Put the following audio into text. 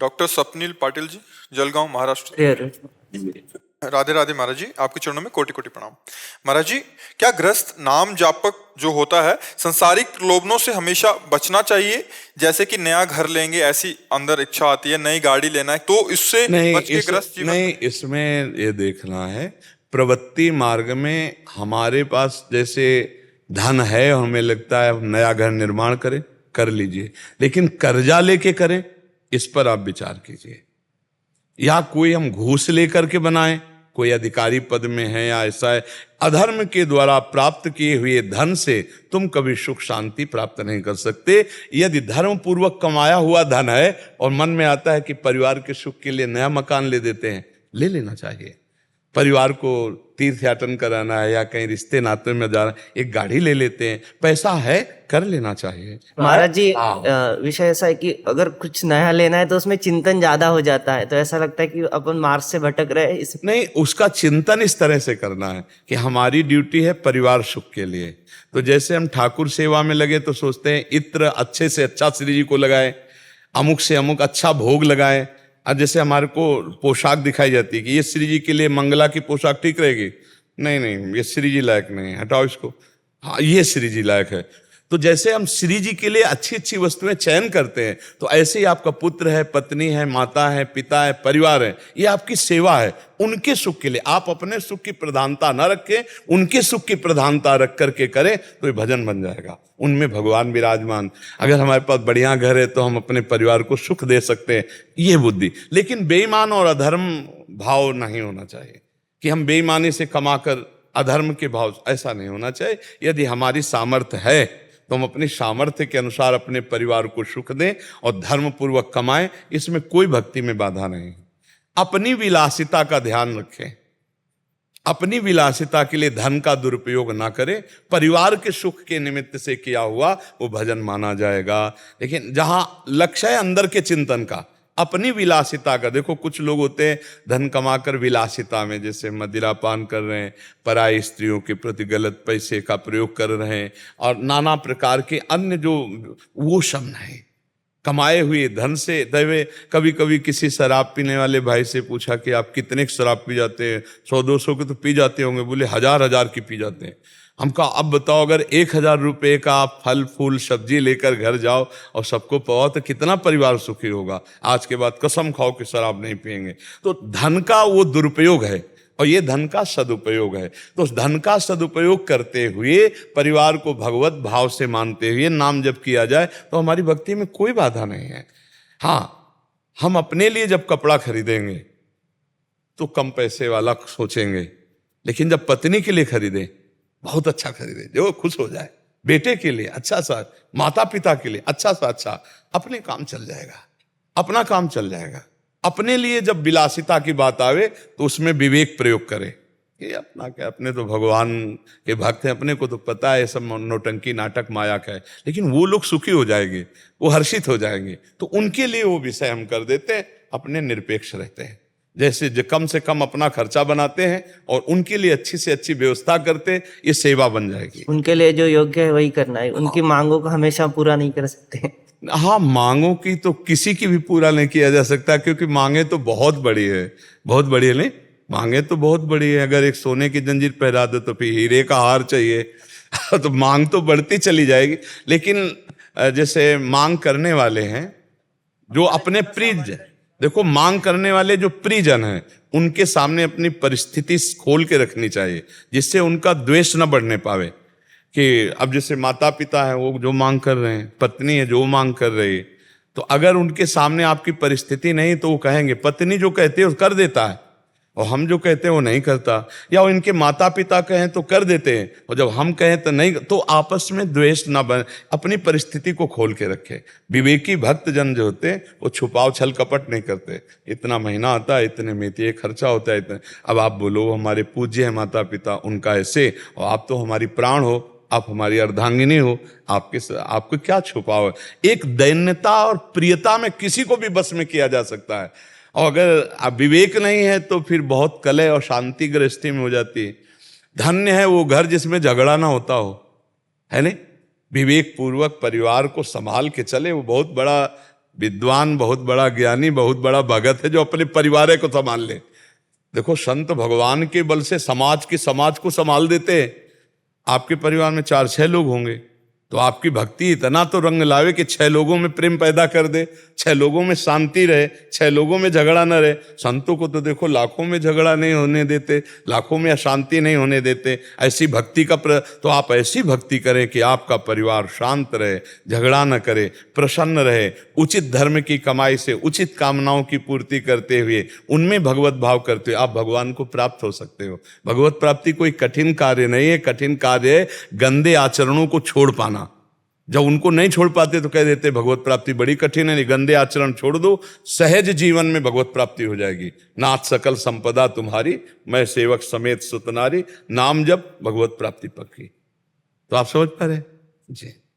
Doctor Swapnil Patil ji, Jalgaon, Maharashtra. Radhe Radhe महाराज जी, आपके चरणों में कोटि कोटि प्रणाम। महाराज जी, क्या गृहस्थ नाम जापक जो होता है संसारिक लोभों से हमेशा बचना चाहिए? जैसे कि नया घर लेंगे ऐसी अंदर इच्छा आती है, नई गाड़ी लेना है, तो इससे बच के गृहस्थ जीवन। नहीं, इसमें ये देखना है प्रवृत्ति मार्ग में हमारे पास जैसे धन है और हमें लगता है नया घर निर्माण करें, कर लीजिए, लेकिन कर्जा लेके करें इस पर आप विचार कीजिए। या कोई हम घूस लेकर के बनाएं, कोई अधिकारी पद में है या ऐसा है, अधर्म के द्वारा प्राप्त किए हुए धन से तुम कभी सुख शांति प्राप्त नहीं कर सकते। यदि धर्म पूर्वक कमाया हुआ धन है और मन में आता है कि परिवार के सुख के लिए नया मकान ले देते हैं, ले लेना चाहिए। परिवार को तीर्थ यात्रा कराना है या कहीं रिश्ते नाते में जाना, एक गाड़ी ले लेते हैं, पैसा है, कर लेना चाहिए। महाराज जी, विषय ऐसा है कि अगर कुछ नया लेना है तो उसमें चिंतन ज्यादा हो जाता है, तो ऐसा लगता है कि अपन मार्ग से भटक रहे हैं। नहीं, उसका चिंतन इस तरह से करना है कि हमारी ड्यूटी है परिवार सुख के लिए। तो जैसे हम ठाकुर सेवा में लगे तो सोचते हैं इत्र अच्छे से अच्छा श्री जी को लगाए, अमुक से अमुक अच्छा भोग लगाए। और जैसे हमारे को पोशाक दिखाई जाती है कि ये श्री जी के लिए मंगला की पोशाक ठीक रहेगी, नहीं नहीं ये श्री जी लायक नहीं है, हटाओ इसको, हाँ ये श्री जी लायक है। तो जैसे हम श्री जी के लिए अच्छी अच्छी वस्तुएं चयन करते हैं, तो ऐसे ही आपका पुत्र है, पत्नी है, माता है, पिता है, परिवार है, ये आपकी सेवा है। उनके सुख के लिए आप अपने सुख की प्रधानता न रखें, उनके सुख की प्रधानता रख करके करें तो ये भजन बन जाएगा। उनमें भगवान विराजमान। अगर हमारे पास बढ़िया घर है तो हम अपने परिवार को सुख दे सकते हैं, ये बुद्धि। लेकिन बेईमान और अधर्म भाव नहीं होना चाहिए कि हम बेईमानी से कमाकर अधर्म के भाव, ऐसा नहीं होना चाहिए। यदि हमारी सामर्थ्य है तो हम अपनी सामर्थ्य के अनुसार अपने परिवार को सुख दें और धर्म पूर्वक कमाएं, इसमें कोई भक्ति में बाधा नहीं है। अपनी विलासिता का ध्यान रखें, अपनी विलासिता के लिए धन का दुरुपयोग ना करें। परिवार के सुख के निमित्त से किया हुआ वो भजन माना जाएगा। लेकिन जहां लक्ष्य है अंदर के चिंतन का, अपनी विलासिता का, देखो कुछ लोग होते हैं धन कमाकर विलासिता में, जैसे मदिरापान कर रहे हैं, पराई स्त्रियों के प्रति गलत पैसे का प्रयोग कर रहे हैं और नाना प्रकार के अन्य जो, वो सब नहीं। कमाए हुए धन से दैवे। कभी कभी किसी शराब पीने वाले भाई से पूछा कि आप कितने शराब पी जाते हैं? 100-200 के तो पी जाते होंगे। बोले 1000-1000 की पी जाते हैं। हम कहा अब बताओ, अगर 1000 रुपये का आप फल फूल सब्जी लेकर घर जाओ और सबको पाओ तो कितना परिवार सुखी होगा। आज के बाद कसम खाओ कि शराब नहीं पिएंगे। तो धन का वो दुरुपयोग है और ये धन का सदुपयोग है। तो उस धन का सदुपयोग करते हुए परिवार को भगवत भाव से मानते हुए नाम जप किया जाए तो हमारी भक्ति में कोई बाधा नहीं है। हाँ, हम अपने लिए जब कपड़ा खरीदेंगे तो कम पैसे वाला सोचेंगे, लेकिन जब पत्नी के लिए खरीदें बहुत अच्छा खरीदे जो खुश हो जाए, बेटे के लिए अच्छा सा, माता पिता के लिए अच्छा सा अच्छा, अपने काम चल जाएगा, अपना काम चल जाएगा। अपने लिए जब विलासिता की बात आवे तो उसमें विवेक प्रयोग करें कि अपना क्या, अपने तो भगवान के भक्त हैं, अपने को तो पता है सब नौटंकी नाटक माया का है, लेकिन वो लोग सुखी हो जाएंगे, वो हर्षित हो जाएंगे, तो उनके लिए वो विषय हम कर देते हैं, अपने निरपेक्ष रहते हैं। जैसे जो कम से कम अपना खर्चा बनाते हैं और उनके लिए अच्छी से अच्छी व्यवस्था करते हैं, ये सेवा बन जाएगी। उनके लिए जो योग्य है वही करना है, उनकी मांगों को हमेशा पूरा नहीं कर सकते। हाँ, मांगों की तो किसी की भी पूरा नहीं किया जा सकता, क्योंकि मांगे तो बहुत बड़ी है, बहुत बड़ी है। नहीं, मांगे तो बहुत बड़ी है। अगर एक सोने की जंजीर पहरा दो तो फिर हीरे का हार चाहिए तो मांग तो बढ़ती चली जाएगी। लेकिन जैसे मांग करने वाले हैं जो अपने प्रिय, देखो मांग करने वाले जो प्रियजन हैं उनके सामने अपनी परिस्थिति खोल के रखनी चाहिए, जिससे उनका द्वेष न बढ़ने पावे। कि अब जैसे माता पिता है वो जो मांग कर रहे हैं, पत्नी है जो मांग कर रही है, तो अगर उनके सामने आपकी परिस्थिति नहीं तो वो कहेंगे, पत्नी जो कहती है वो कर देता है और हम जो कहते हैं वो नहीं करता, या वो इनके माता पिता कहें तो कर देते हैं और जब हम कहें तो नहीं। तो आपस में द्वेष ना बने, अपनी परिस्थिति को खोल के रखे। विवेकी भक्त जन जो होते हैं वो छुपाव छल कपट नहीं करते। इतना महीना आता है, इतने में ये खर्चा होता है, इतने। अब आप बोलो हमारे पूज्य है माता पिता, उनका ऐसे, और आप तो हमारी प्राण हो, आप हमारी अर्धांगिनी हो, आपको क्या छुपाव है। एक दैन्यता और प्रियता में किसी को भी बस में किया जा सकता है, और अगर विवेक नहीं है तो फिर बहुत कलह और शांति गृहस्थी में हो जाती है। धन्य है वो घर जिसमें झगड़ा ना होता हो, है नहीं। विवेक पूर्वक परिवार को संभाल के चले, वो बहुत बड़ा विद्वान बहुत बड़ा ज्ञानी, बहुत बड़ा भगत है जो अपने परिवार को संभाल ले। देखो संत भगवान के बल से समाज को संभाल देते हैं। आपके परिवार में 4-6 लोग होंगे तो आपकी भक्ति इतना तो रंग लावे कि 6 लोगों में प्रेम पैदा कर दे, 6 लोगों में शांति रहे, 6 लोगों में झगड़ा न रहे। संतों को तो देखो लाखों में झगड़ा नहीं होने देते, लाखों में अशांति नहीं होने देते। ऐसी भक्ति का तो आप ऐसी भक्ति करें कि आपका परिवार शांत रहे, झगड़ा न करे, प्रसन्न रहे, उचित धर्म की कमाई से उचित कामनाओं की पूर्ति करते हुए उनमें भगवत भाव करते हुए आप भगवान को प्राप्त हो सकते हो। भगवत प्राप्ति कोई कठिन कार्य नहीं है। कठिन कार्य है गंदे आचरणों को छोड़ पाना। जब उनको नहीं छोड़ पाते तो कह देते भगवत प्राप्ति बड़ी कठिन है। गंदे आचरण छोड़ दो, सहज जीवन में भगवत प्राप्ति हो जाएगी। नाथ सकल संपदा तुम्हारी, मैं सेवक समेत सुतनारी, नाम जब भगवत प्राप्ति पक्की। तो आप समझ पा रहे जी।